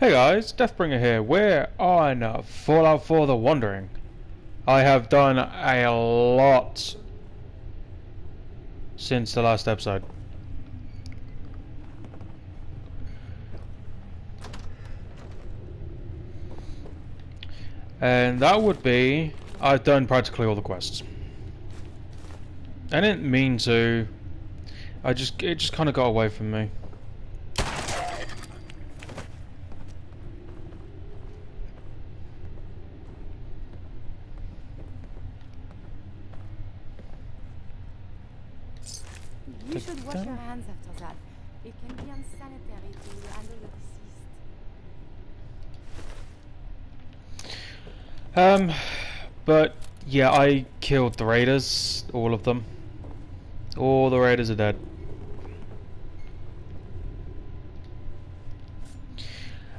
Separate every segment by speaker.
Speaker 1: Hey guys, Deathbringer here. We're on Fallout 4 The Wandering. I have done a lot since the last episode. And that would be, I've done practically all the quests. I didn't mean to. It just kind of got away from me.
Speaker 2: You should wash your hands after that. It can be unsanitary to handle the deceased.
Speaker 1: But yeah, I killed the raiders, all of them. All the raiders are dead.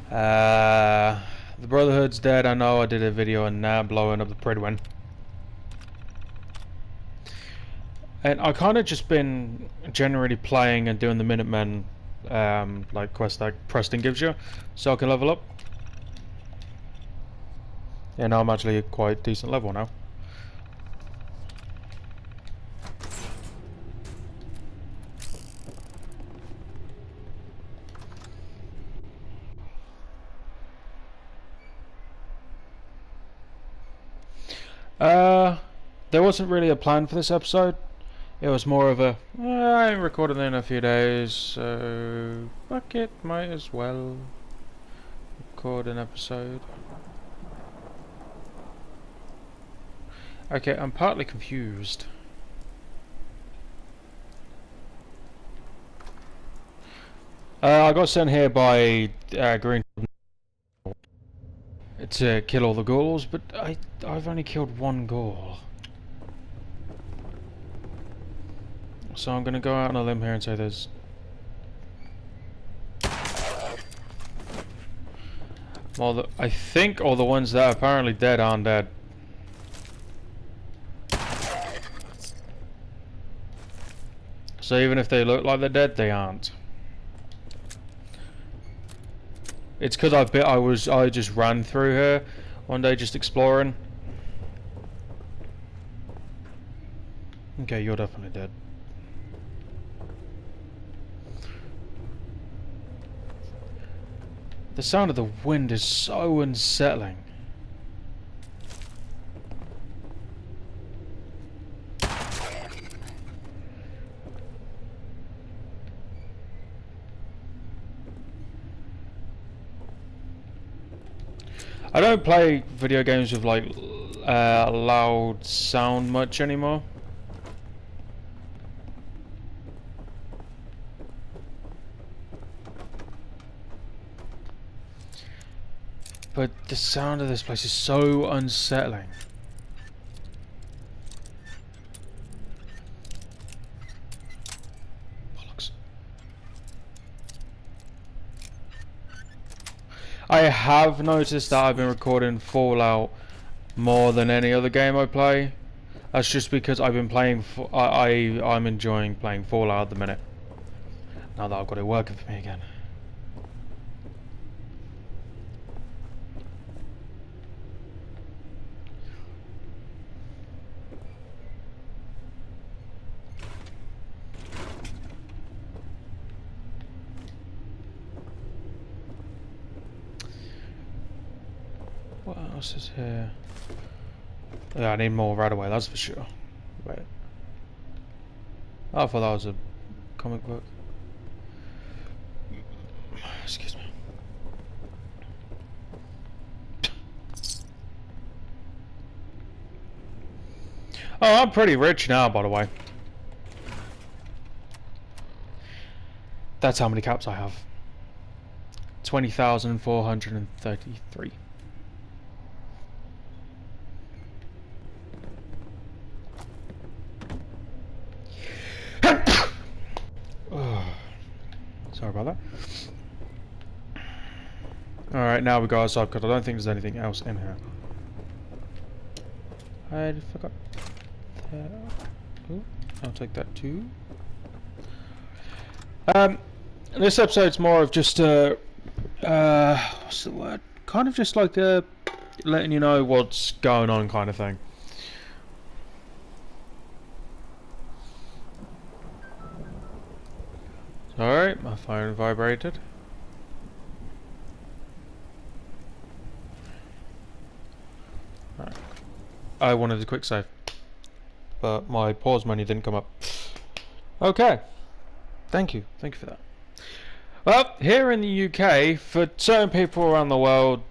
Speaker 1: The Brotherhood's dead. I know I did a video on that, blowing up the Pridwin. And I kind of just been generally playing and doing the Minutemen, like quest like Preston gives you, so I can level up. Yeah, now I'm actually a quite decent level now. There wasn't really a plan for this episode. It was more of a, I ain't recording in a few days, so fuck it, might as well record an episode. Okay, I'm partly confused. I got sent here by Green to kill all the ghouls, but I've only killed one ghoul. So I'm gonna go out on a limb here and say there's... Well, I think all the ones that are apparently dead aren't dead. So even if they look like they're dead, they aren't. It's because I just ran through here one day just exploring. Okay, you're definitely dead. The sound of the wind is so unsettling. I don't play video games with like loud sound much anymore. But the sound of this place is so unsettling. Bollocks. I have noticed that I've been recording Fallout more than any other game I play. That's just because I've been playing. I'm enjoying playing Fallout at the minute. Now that I've got it working for me again. What else is here? Yeah, I need more right away, that's for sure. Wait. Oh, I thought that was a comic book. Excuse me. Oh, I'm pretty rich now, by the way. That's how many caps I have. 20,433. Sorry about that. Alright, now we go outside because I don't think there's anything else in here. I forgot that. Ooh, I'll take that too. This episode's more of just What's the word? Kind of just like letting you know what's going on kind of thing. Alright, my phone vibrated. Alright. I wanted a quick save, but my pause menu didn't come up. Okay. Thank you for that. Well, here in the UK, for certain people around the world,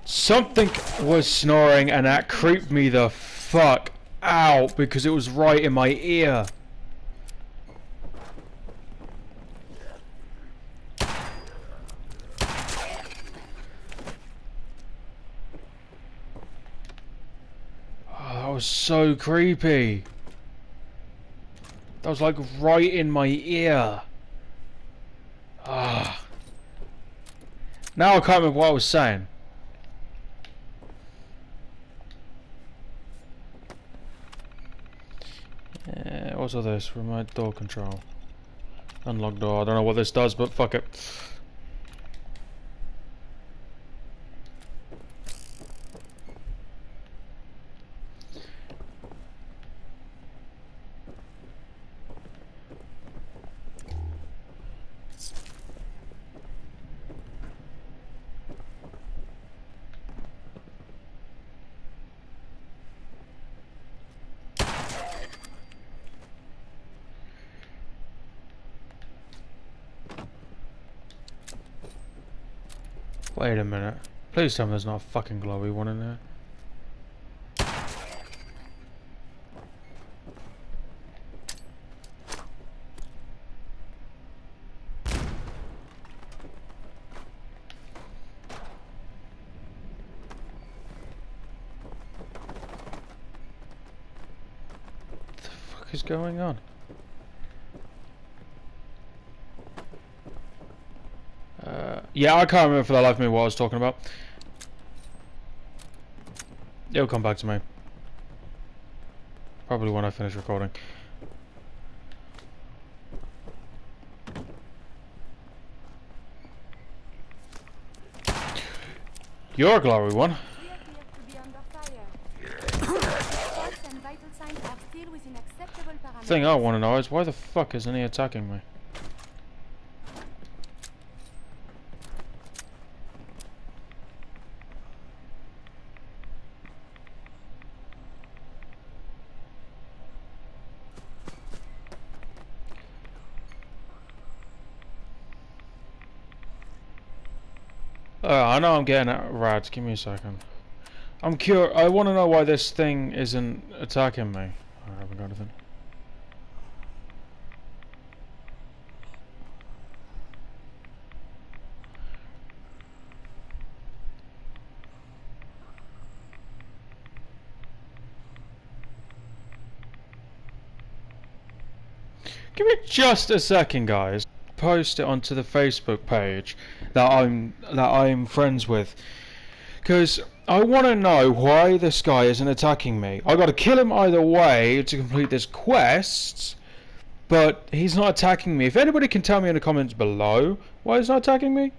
Speaker 1: something was snoring and that creeped me the fuck out because it was right in my ear. Oh, that was so creepy. That was like right in my ear. Ah. Now I can't remember what I was saying. What's all this? Remote door control. Unlock door. I don't know what this does, but fuck it. Wait a minute. Please tell me there's not a fucking glowy one in there. What the fuck is going on? Yeah, I can't remember for the life of me what I was talking about. It'll come back to me. Probably when I finish recording. You're a glory one.
Speaker 2: We appear to be under fire. Pulse and vital signs are still within acceptable parameters.
Speaker 1: Thing I want to know is why the fuck isn't he attacking me? I know I'm getting at rats. Give me a second. I'm curious. I want to know why this thing isn't attacking me. I haven't got anything. Give me just a second, guys. Post it onto the Facebook page that I'm friends with, because I want to know why this guy isn't attacking me. I got to kill him either way to complete this quest, but he's not attacking me. If anybody can tell me in the comments below why he's not attacking me,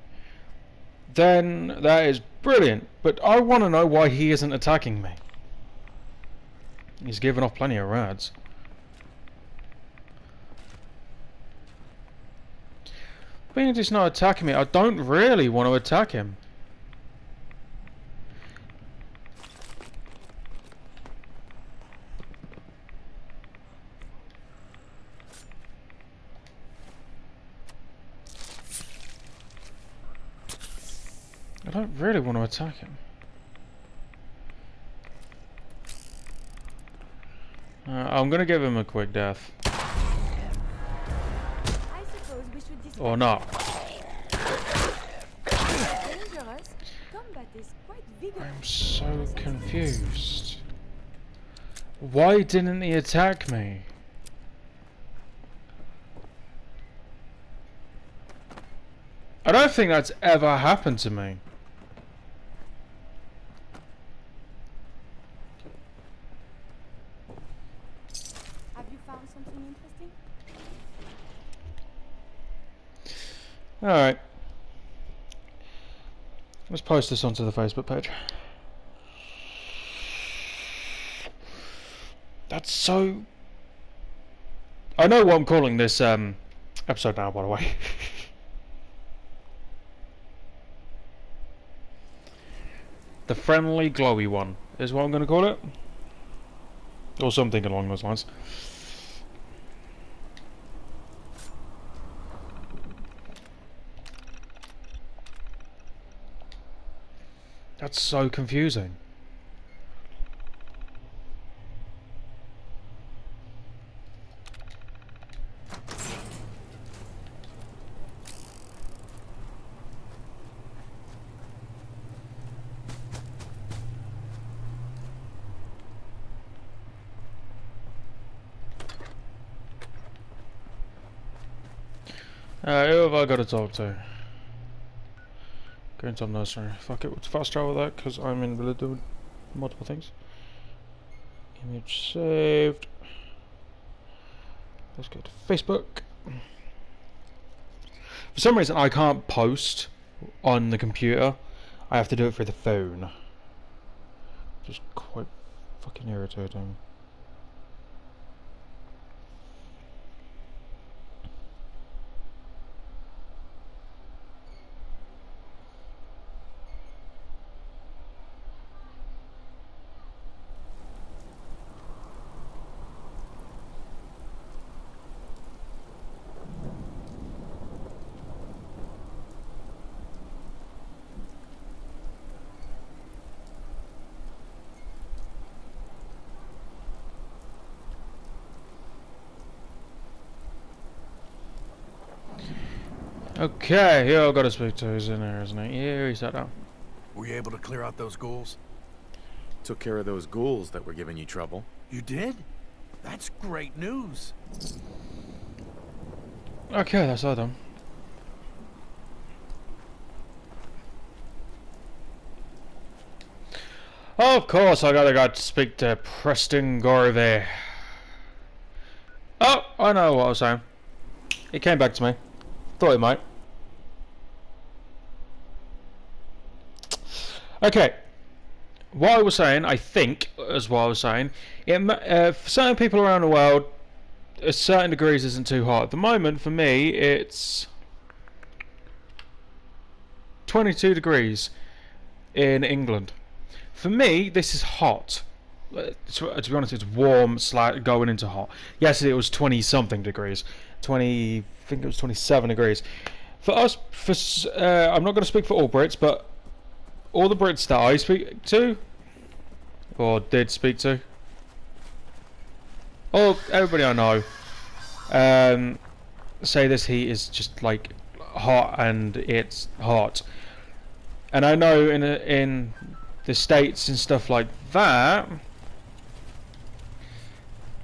Speaker 1: then that is brilliant. But I want to know why he isn't attacking me. He's giving off plenty of rads. Being just not attacking me, I don't really want to attack him. I don't really want to attack him. I'm gonna give him a quick death.
Speaker 2: I suppose we should discuss.
Speaker 1: Or not.
Speaker 2: Dangerous. Combat is quite vigorous.
Speaker 1: I'm so confused. Why didn't he attack me? I don't think that's ever happened to me.
Speaker 2: Have you found something interesting?
Speaker 1: Alright. Let's post this onto the Facebook page. That's so... I know what I'm calling this episode now, by the way. The friendly glowy one is what I'm going to call it. Or something along those lines. That's so confusing. Who have I got to talk to? Going to nursery. Fuck it, let's fast travel that because I'm in the middle of doing multiple things. Image saved. Let's go to Facebook. For some reason I can't post on the computer. I have to do it through the phone. Just quite fucking irritating. Okay, here I've got to speak to. Who's in there, isn't he? Yeah, he sat down.
Speaker 3: Were you able to clear out those ghouls?
Speaker 4: Took care of those ghouls that were giving you trouble.
Speaker 3: You did? That's great news.
Speaker 1: Okay, that's all done. Of course, I gotta go to speak to Preston Garvey. Oh, I know what I was saying. He came back to me. Thought he might. Okay. What I was saying, I think, is what I was saying. For certain people around the world, certain degrees isn't too hot. At the moment, for me, it's 22 degrees in England. For me, this is hot. To be honest, it's warm, going into hot. Yesterday it was 20 something degrees. I think it was 27 degrees. For us, I'm not going to speak for all Brits, but all the Brits that I speak to, or did speak to, or everybody I know, say this heat is just like hot, and it's hot. And I know in the States and stuff like that.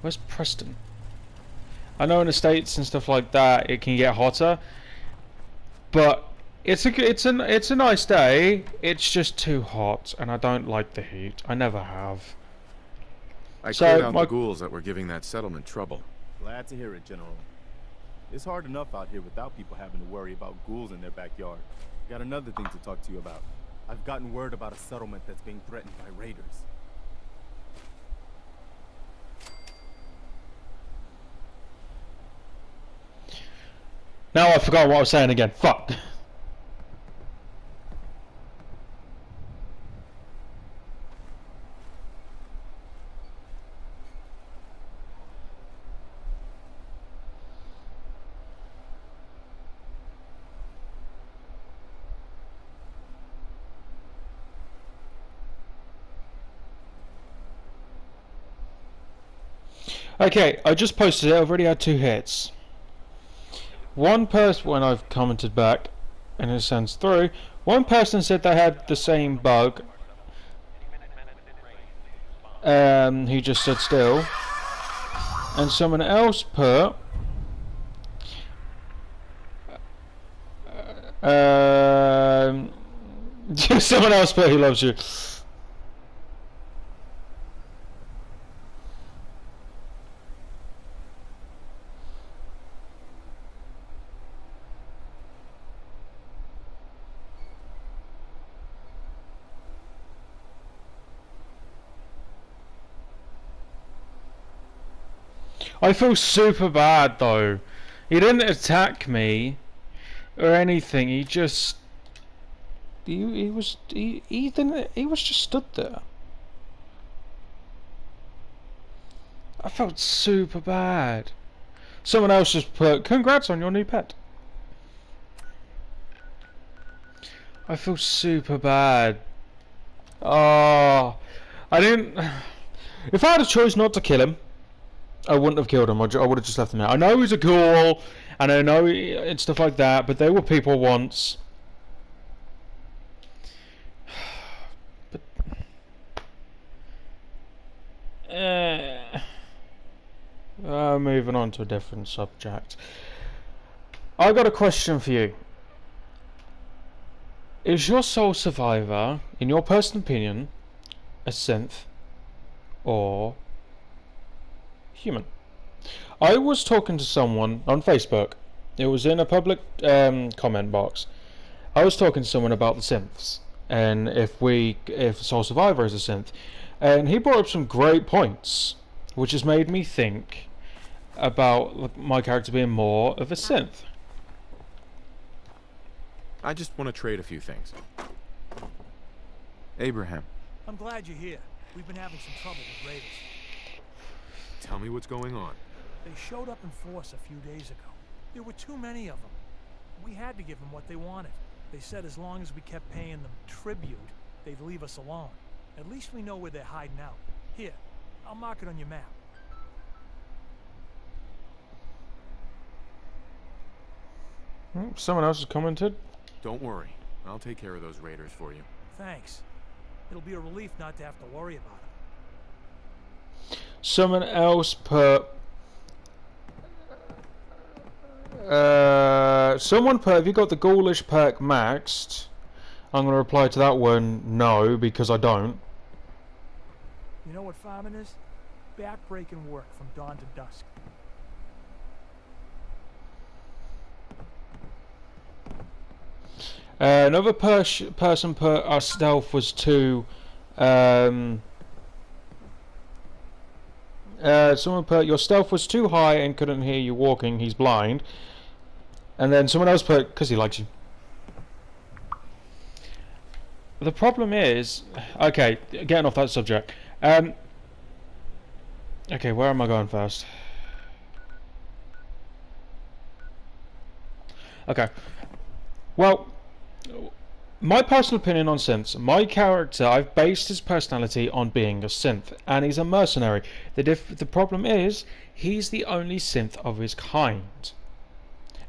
Speaker 1: Where's Preston? I know in the States and stuff like that it can get hotter, but it's a nice day. It's just too hot, and I don't like the heat. I never have.
Speaker 4: I cleared out the ghouls that were giving that settlement trouble.
Speaker 5: Glad to hear it, General. It's hard enough out here without people having to worry about ghouls in their backyard. Got another thing to talk to you about. I've gotten word about a settlement that's being threatened by raiders.
Speaker 1: Now I forgot what I was saying again. Fuck. Okay, I just posted it. I've already had 2 hits. One person, when I've commented back, and it sends through, one person said they had the same bug. He just stood still. And someone else put... someone else put he loves you. I feel super bad though. He didn't attack me or anything. He just he was just stood there. I felt super bad. Someone else just put congrats on your new pet. I feel super bad. Oh, I didn't. If I had a choice not to kill him, I wouldn't have killed him. I would have just left him out. I know he's a ghoul, and I know and stuff like that, but they were people once. But moving on to a different subject. I got a question for you. Is your soul survivor, in your personal opinion, a synth or human? I was talking to someone on Facebook. It was in a public comment box. I was talking to someone about the synths and if Soul Survivor is a synth, and he brought up some great points, which has made me think about my character being more of a synth.
Speaker 4: I just want to trade a few things. Abraham,
Speaker 3: I'm glad you're here. We've been having some trouble with raiders.
Speaker 4: tell me what's going on.
Speaker 3: They showed up in force a few days ago. There were too many of them. We had to give them what they wanted. They said as long as we kept paying them tribute, they'd leave us alone. At least we know where they're hiding out. Here, I'll mark it on your map.
Speaker 1: Someone else has commented.
Speaker 4: Don't worry. I'll take care of those raiders for you.
Speaker 3: Thanks. It'll be a relief not to have to worry about them.
Speaker 1: Someone else put... someone put, have you got the ghoulish perk maxed? I'm going to reply to that one, no, because I don't.
Speaker 3: You know what farming is? Back-breaking work from dawn to dusk.
Speaker 1: Another person put our stealth was too... someone put your stealth was too high and couldn't hear you walking, he's blind. And then someone else put, because he likes you. The problem is... Okay, getting off that subject. Okay, where am I going first? Okay. Well... My personal opinion on synths, my character, I've based his personality on being a synth, and he's a mercenary. The problem is, he's the only synth of his kind.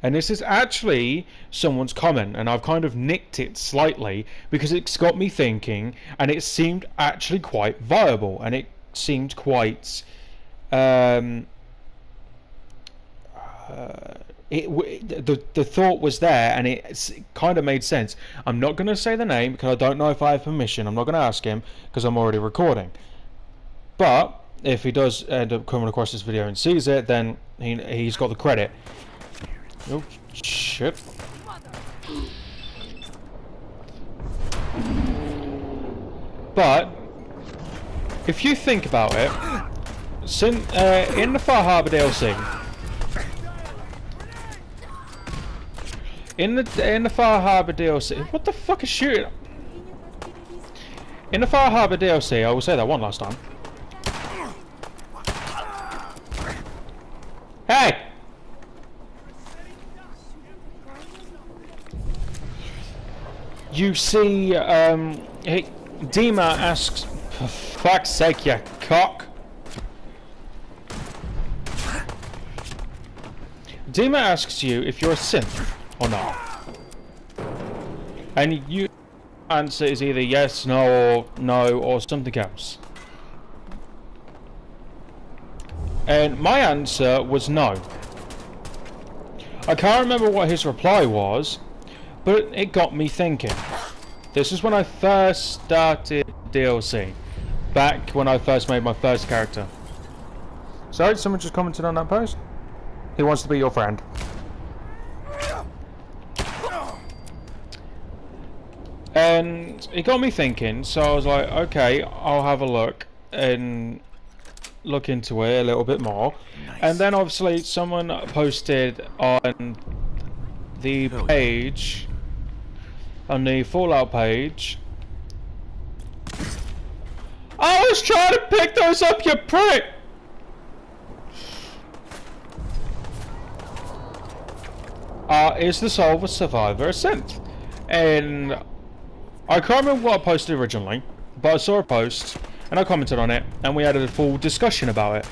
Speaker 1: And this is actually someone's comment, and I've kind of nicked it slightly, because it's got me thinking, and it seemed actually quite viable, and it seemed quite... the thought was there, and it kind of made sense. I'm not going to say the name because I don't know if I have permission. I'm not going to ask him because I'm already recording. But if he does end up coming across this video and sees it, then he's got the credit. Oh shit! But if you think about it, in the Far Harbor DLC. In the Far Harbor DLC, what the fuck is shooting? In the Far Harbor DLC, I will say that one last time. Hey! You see, Dima asks, for fuck's sake, you cock. Dima asks you if you're a synth or not. And you answer is either yes, no, or something else. And my answer was no. I can't remember what his reply was, but it got me thinking. This is when I first started DLC. Back when I first made my first character. Sorry, someone just commented on that post? He wants to be your friend. And it got me thinking, so I was like, okay, I'll have a look and look into it a little bit more. Nice. And then obviously someone posted on the page, on the Fallout page, I was trying to pick those up, you prick! Is the soul of a survivor a synth? And I can't remember what I posted originally, but I saw a post and I commented on it and we had a full discussion about it.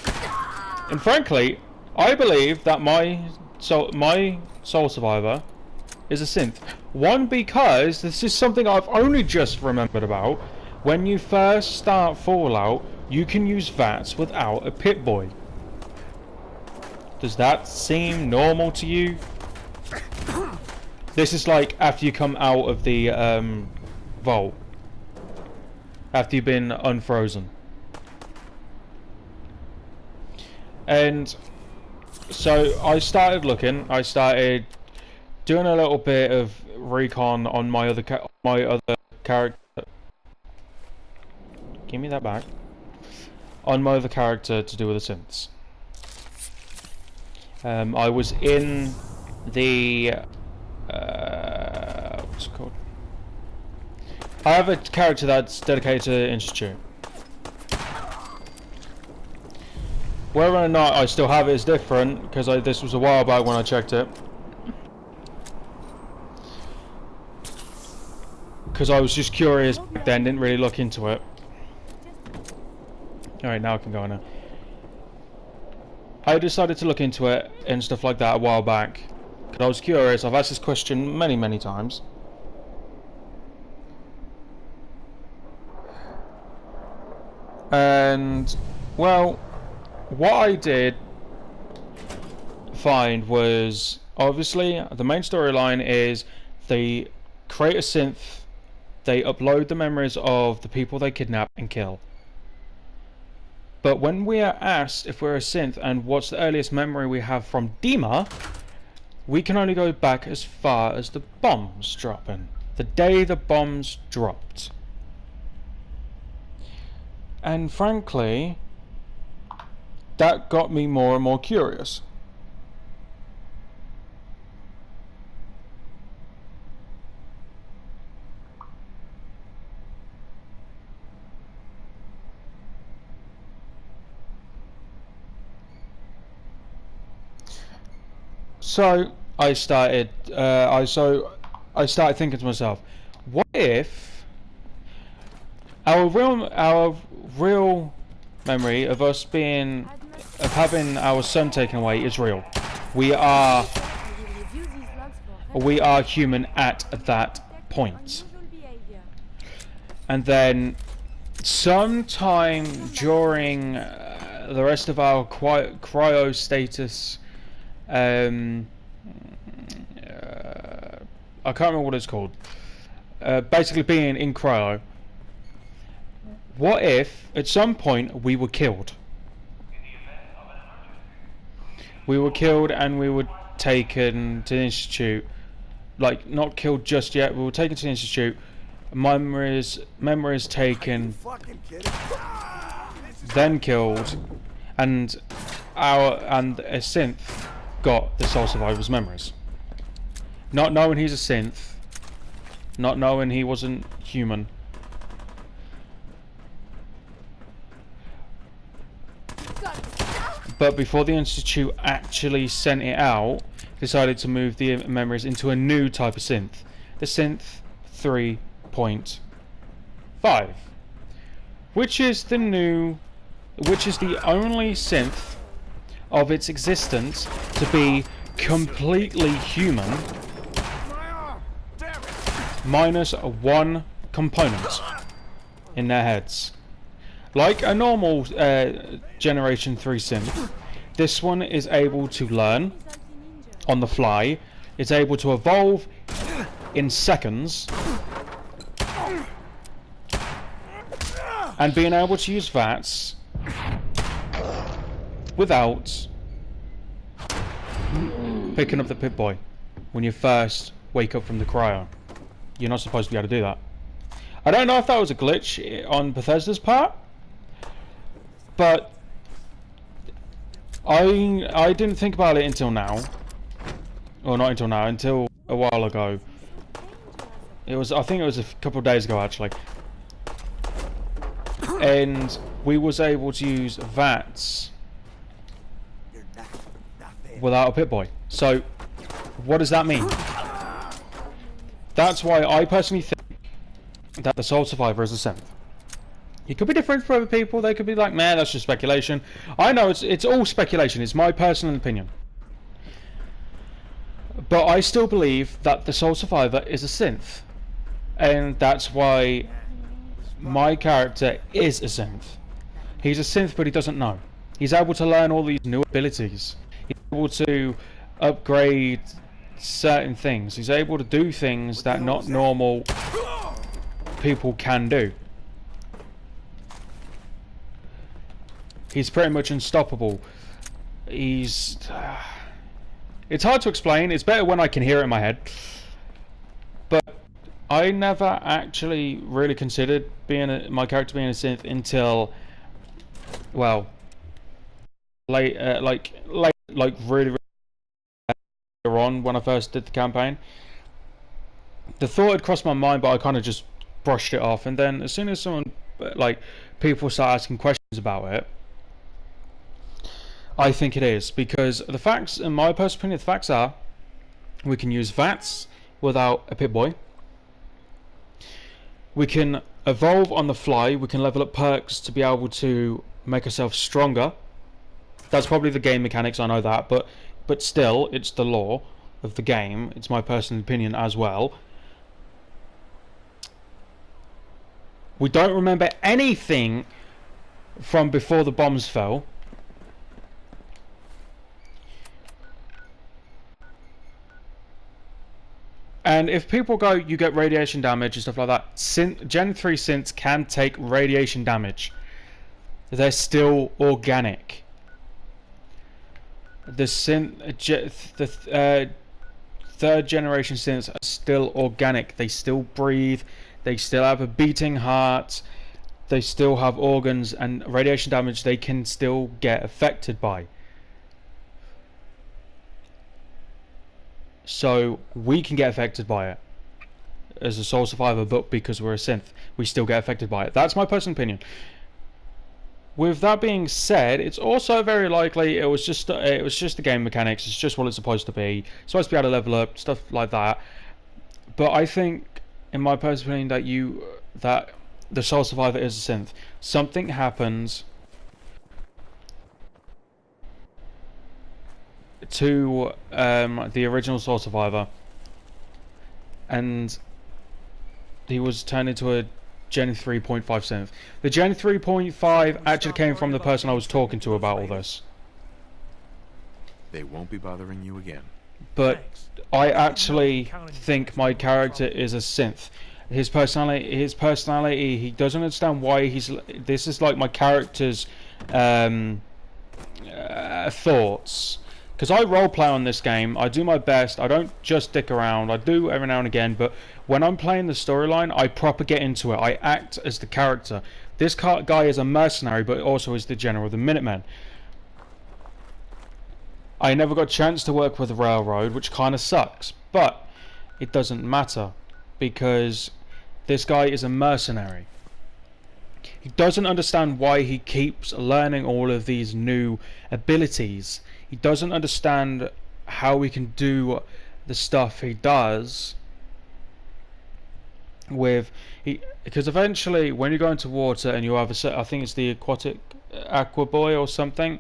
Speaker 1: And frankly, I believe that my soul survivor is a synth. One, because this is something I've only just remembered about. When you first start Fallout, you can use VATS without a Pip-Boy. Does that seem normal to you? This is like after you come out of the vault. After you've been unfrozen. And so I started looking, I started doing a little bit of recon on my other character. Give me that back. On my other character to do with the synths. I was in the what's it called? I have a character that's dedicated to the Institute. Whether or not I still have it is different, because this was a while back when I checked it. Because I was just curious back then, didn't really look into it. Alright, now I can go now. I decided to look into it and stuff like that a while back. Because I was curious, I've asked this question many, many times. And, well, what I did find was, obviously, the main storyline is they create a synth, they upload the memories of the people they kidnap and kill. But when we are asked if we're a synth and what's the earliest memory we have from Dima, we can only go back as far as the bombs dropping. The day the bombs dropped. And frankly, that got me more and more curious. So I started thinking to myself, what if our real memory of us having our son taken away is real? We are human at that point. And then sometime during the rest of our cryo status, I can't remember what it's called. Basically being in cryo. What if at some point we were killed? We were killed and we were taken to the Institute. Like, not killed just yet, we were taken to the Institute. Memories taken, then killed, and a synth got the Soul Survivor's memories. Not knowing he's a synth, not knowing he wasn't human. But before the Institute actually sent it out, decided to move the memories into a new type of synth. The synth 3.5. Which is the only synth of its existence to be completely human, minus one component in their heads. Like a normal Generation 3 synth, this one is able to learn on the fly, it's able to evolve in seconds, and being able to use VATS without picking up the Pip-Boy when you first wake up from the cryo. You're not supposed to be able to do that. I don't know if that was a glitch on Bethesda's part, but I didn't think about it until now. Or not until now, until a while ago. I think it was a couple of days ago actually. And we was able to use VATS without a Pip-Boy. So, what does that mean? That's why I personally think that the Soul Survivor is a synth. It could be different for other people. They could be like, man, that's just speculation. I know it's all speculation. It's my personal opinion. But I still believe that the Soul Survivor is a synth. And that's why my character is a synth. He's a synth, but he doesn't know. He's able to learn all these new abilities. He's able to upgrade certain things. He's able to do things that not normal people can do. He's pretty much unstoppable. It's hard to explain. It's better when I can hear it in my head. But I never actually really considered my character being a synth until, well, late, like really later on when I first did the campaign. The thought had crossed my mind, but I kind of just brushed it off. And then as soon as people start asking questions about it, I think it is, because the facts, in my personal opinion, the facts are we can use VATS without a Pip-Boy. We can evolve on the fly. We can level up perks to be able to make ourselves stronger. That's probably the game mechanics, I know that, but still, it's the law of the game. It's my personal opinion as well. We don't remember anything from before the bombs fell. And if people go, you get radiation damage and stuff like that, Gen 3 synths can take radiation damage. They're still organic. The third generation synths are still organic. They still breathe. They still have a beating heart. They still have organs, and radiation damage they can still get affected by. So we can get affected by it as a Soul Survivor, but because we're a synth, we still get affected by it. That's my personal opinion. With that being said, it's also very likely it was just the game mechanics. It's just what it's supposed to be. It's supposed to be able to level up, stuff like that. But I think, in my personal opinion, that the Soul Survivor is a synth. Something happens to the original Soul Survivor, and he was turned into a Gen 3.5 synth. The Gen 3.5 actually came from the person I was talking to about all this.
Speaker 4: They won't be bothering you again.
Speaker 1: But I actually think my character is a synth. His personality, he doesn't understand why this is like my character's thoughts. Because I roleplay on this game, I do my best, I don't just dick around, I do every now and again, but when I'm playing the storyline, I proper get into it, I act as the character. This guy is a mercenary, but also is the general of the Minutemen. I never got a chance to work with the Railroad, which kind of sucks, but it doesn't matter, because this guy is a mercenary. He doesn't understand why he keeps learning all of these new abilities. He doesn't understand how he can do the stuff he does because eventually when you go into water and you have I think it's the aquatic aqua boy or something,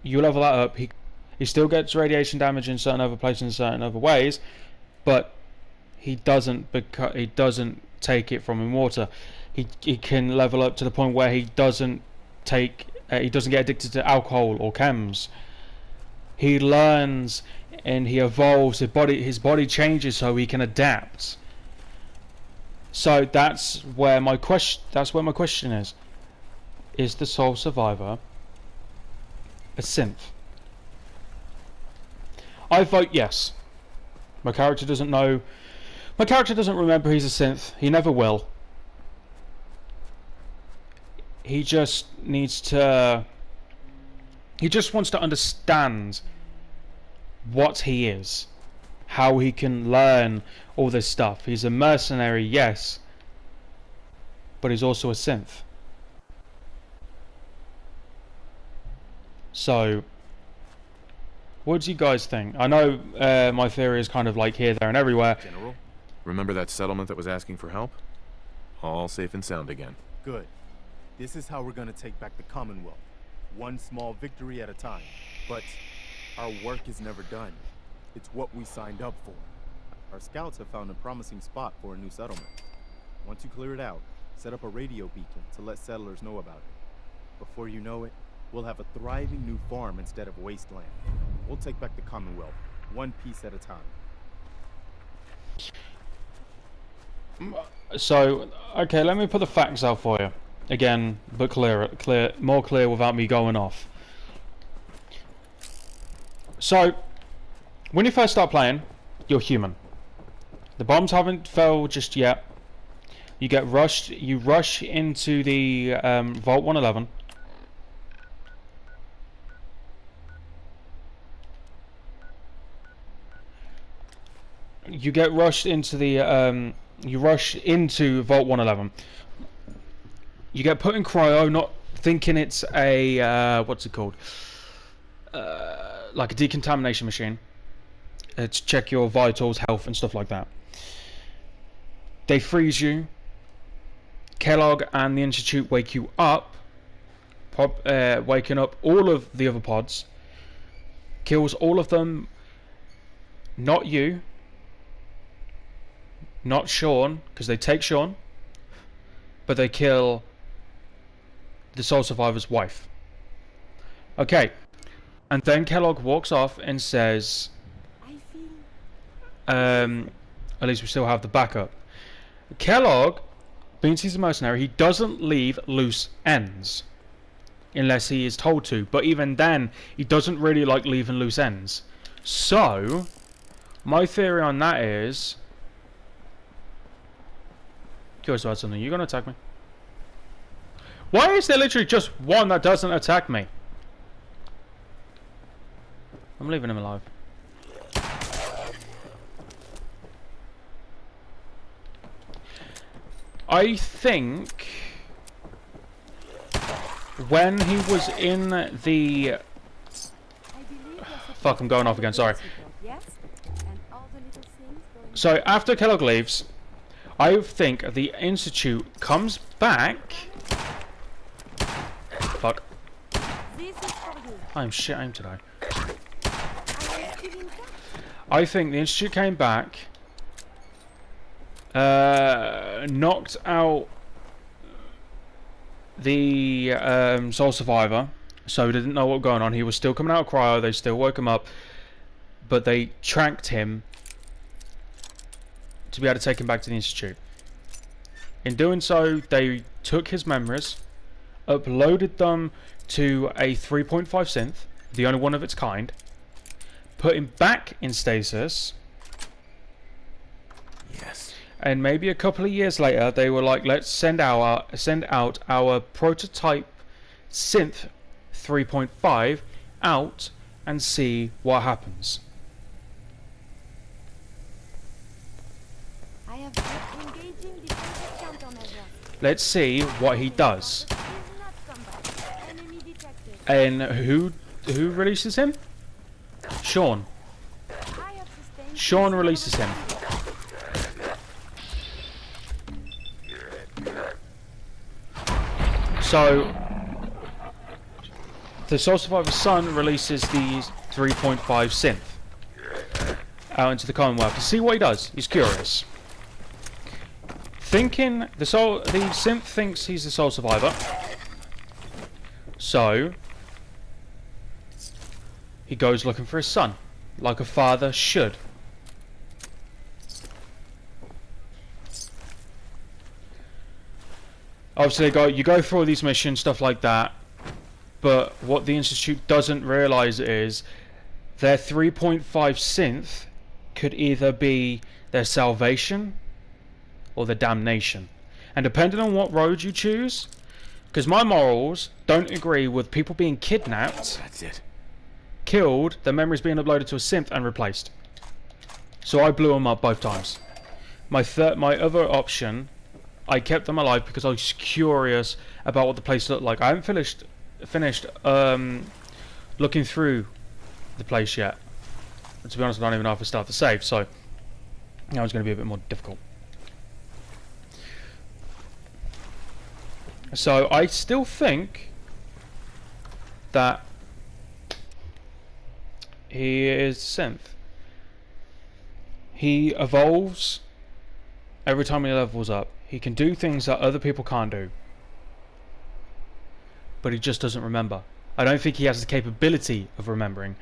Speaker 1: you level that up. He still gets radiation damage in certain other places in certain other ways, but he doesn't take it from in water. He can level up to the point where he doesn't get addicted to alcohol or chems. He learns and he evolves. His body changes so he can adapt. So that's where my question is. Is the sole survivor a synth? I vote yes. My character doesn't know. My character doesn't remember he's a synth. He never will. He just needs to. He just wants to understand what he is, how he can learn all this stuff. He's a mercenary, yes, but he's also a synth. So, what do you guys think? I know my theory is kind of like here, there, and everywhere.
Speaker 4: General, remember that settlement that was asking for help? All safe and sound again.
Speaker 5: Good. This is how we're gonna take back the Commonwealth. One small victory at a time. But our work is never done. It's what we signed up for. Our scouts have found a promising spot for a new settlement. Once you clear it out, set up a radio beacon to let settlers know about it. Before you know it, we'll have a thriving new farm instead of wasteland. We'll take back the Commonwealth, one piece at a time.
Speaker 1: So, okay, let me put the facts out for you. Again, but more clear without me going off. So, when you first start playing, you're human. The bombs haven't fell just yet. You get rushed. You rush into the Vault 111. You get rushed into the you rush into Vault 111. You get put in cryo, not thinking it's a what's it called? Like a decontamination machine. To check your vitals, health, and stuff like that. They freeze you. Kellogg and the Institute wake you up, waking up all of the other pods. Kills all of them. Not you. Not Sean, because they take Sean, but they kill the sole survivor's wife. Okay, and then Kellogg walks off and says, at least we still have the backup. Kellogg, being he's a mercenary, he doesn't leave loose ends unless he is told to, but even then he doesn't really like leaving loose ends. So my theory on that is, curious about something. You gonna attack me? Why is there literally just one that doesn't attack me? I'm leaving him alive. I think when he was in the... Fuck, I'm going off again, sorry. So after Kellogg leaves, I think the Institute comes back. Fuck. I'm shit aim today. I think the Institute came back, knocked out the sole survivor, so he didn't know what was going on. He was still coming out of cryo, they still woke him up, but they tracked him to be able to take him back to the Institute. In doing so, they took his memories, uploaded them to a 3.5 synth, the only one of its kind, put him back in stasis.
Speaker 4: Yes.
Speaker 1: And maybe a couple of years later, they were like, let's send out our prototype synth 3.5 out and see what happens. Let's see what he does. And who releases him? Sean. Sean releases him. So the Soul Survivor's son releases the 3.5 synth out into the Commonwealth to see what he does. He's curious. Thinking the synth thinks he's the Soul Survivor, so he goes looking for his son, like a father should. Obviously, you go through all these missions, stuff like that, but what the Institute doesn't realise is their 3.5 synth could either be their salvation or their damnation. And depending on what road you choose, because my morals don't agree with people being kidnapped,
Speaker 4: That's it.
Speaker 1: killed, their memories being uploaded to a synth and replaced. So I blew them up both times. My other option, I kept them alive because I was curious about what the place looked like. I haven't finished looking through the place yet. And to be honest, I don't even know if I still have to save, so now it's going to be a bit more difficult. So I still think that he is synth. He evolves every time he levels up. He can do things that other people can't do, but he just doesn't remember. I don't think he has the capability of remembering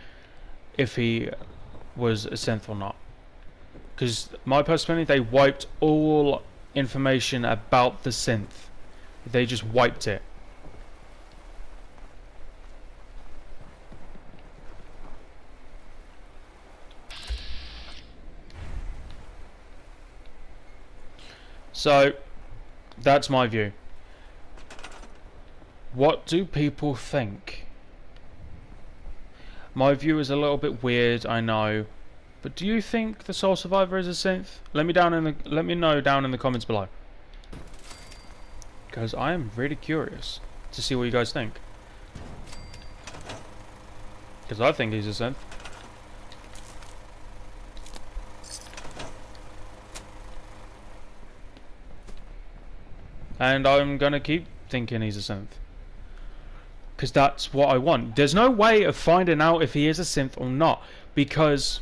Speaker 1: if he was a synth or not. Because my personal opinion, they wiped all information about the synth. They just wiped it. So, that's my view. What do people think? My view is a little bit weird, I know, but do you think the Soul Survivor is a synth? Let me know down in the comments below, because I am really curious to see what you guys think. Because I think he's a synth. And I'm gonna keep thinking he's a synth. Because that's what I want. There's no way of finding out if he is a synth or not, because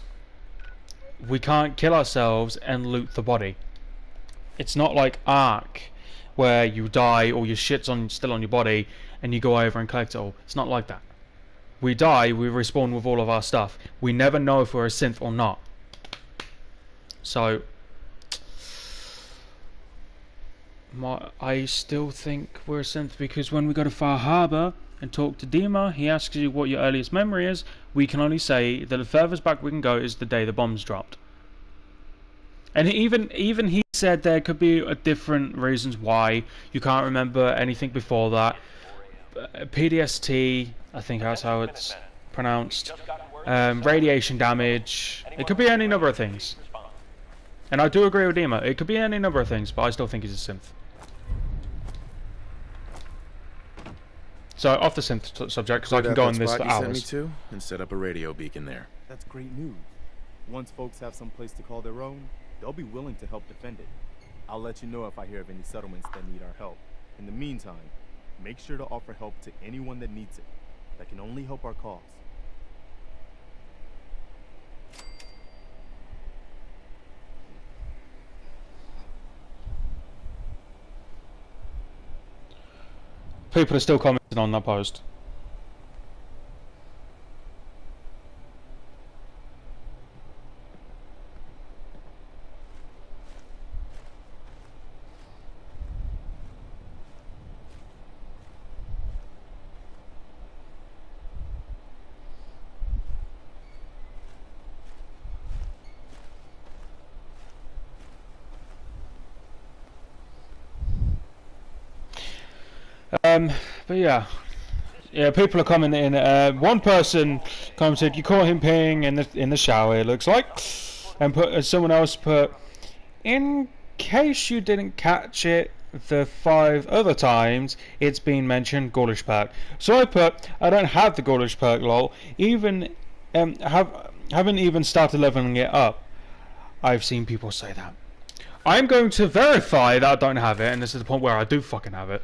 Speaker 1: we can't kill ourselves and loot the body. It's not like Ark, where you die or your shit's still on your body and you go over and collect it all. It's not like that. We die, we respawn with all of our stuff. We never know if we're a synth or not. So I still think we're a synth, because when we go to Far Harbor and talk to Dima, he asks you what your earliest memory is. We can only say that the furthest back we can go is the day the bombs dropped. And even he said there could be different reasons why you can't remember anything before that. PDST, I think that's how it's pronounced. Radiation damage. It could be any number of things. And I do agree with Dima. It could be any number of things, but I still think he's a synth. So off the synth subject, because I can go on this for hours.
Speaker 4: Send me to and set up a radio beacon there.
Speaker 5: That's great news. Once folks have some place to call their own, they'll be willing to help defend it. I'll let you know if I hear of any settlements that need our help. In the meantime, make sure to offer help to anyone that needs it. That can only help our cause.
Speaker 1: People are still commenting on that post. But yeah, people are commenting. One person commented, "You caught him peeing in the shower, it looks like," and someone else put, "In case you didn't catch it the 5 other times it's been mentioned, ghoulish perk." So I put, "I don't have the ghoulish perk, lol. Even haven't even started leveling it up." I've seen people say that. I'm going to verify that I don't have it, and this is the point where I do fucking have it.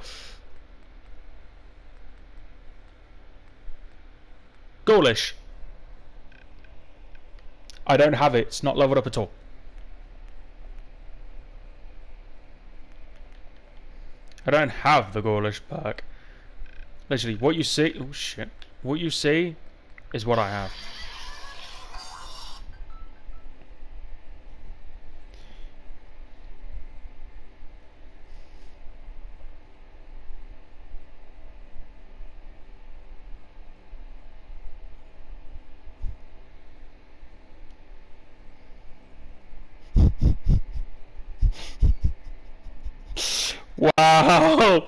Speaker 1: Ghoulish. I don't have it. It's not leveled up at all. I don't have the Ghoulish perk. Literally, what you see... Oh, shit. What you see is what I have. Wow!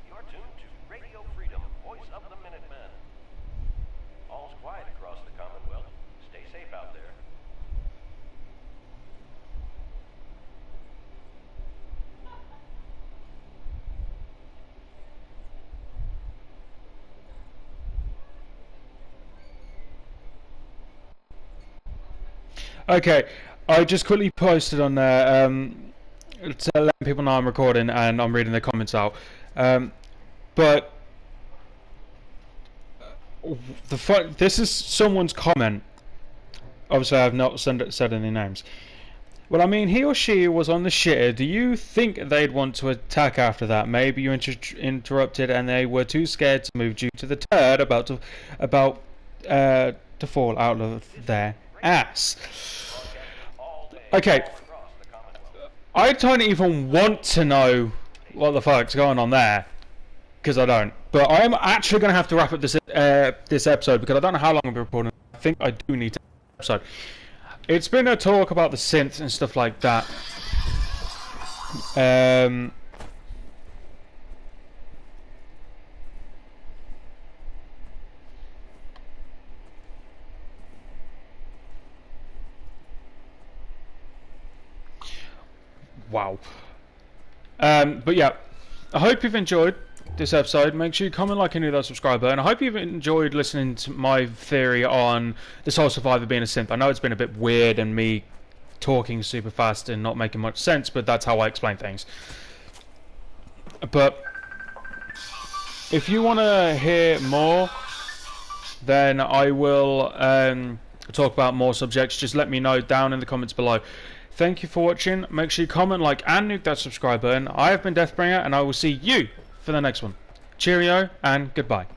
Speaker 6: You're tuned to Radio Freedom, voice of the Minutemen. All's quiet across the Commonwealth. Stay safe out there.
Speaker 1: Okay, I just quickly posted on there to let people know I'm recording and I'm reading the comments out. But this is someone's comment. Obviously, I have not said any names. Well, I mean, he or she was on the shitter. Do you think they'd want to attack after that? Maybe you interrupted and they were too scared to move due to the turd about to fall out of their ass. Okay, I don't even want to know what the fuck's going on there, because I don't. But I am actually going to have to wrap up this episode because I don't know how long I've been recording. I think I do need to episode. It's been a talk about the synth and stuff like that. Wow. But yeah, I hope you've enjoyed this episode. Make sure you comment, like, and hit that subscribe button. I hope you've enjoyed listening to my theory on this whole Survivor being a synth. I know it's been a bit weird and me talking super fast and not making much sense, but that's how I explain things. But if you want to hear more, then I will talk about more subjects. Just let me know down in the comments below. Thank you for watching. Make sure you comment, like, and nuke that subscribe button. I have been Deathbringer, and I will see you for the next one. Cheerio, and goodbye.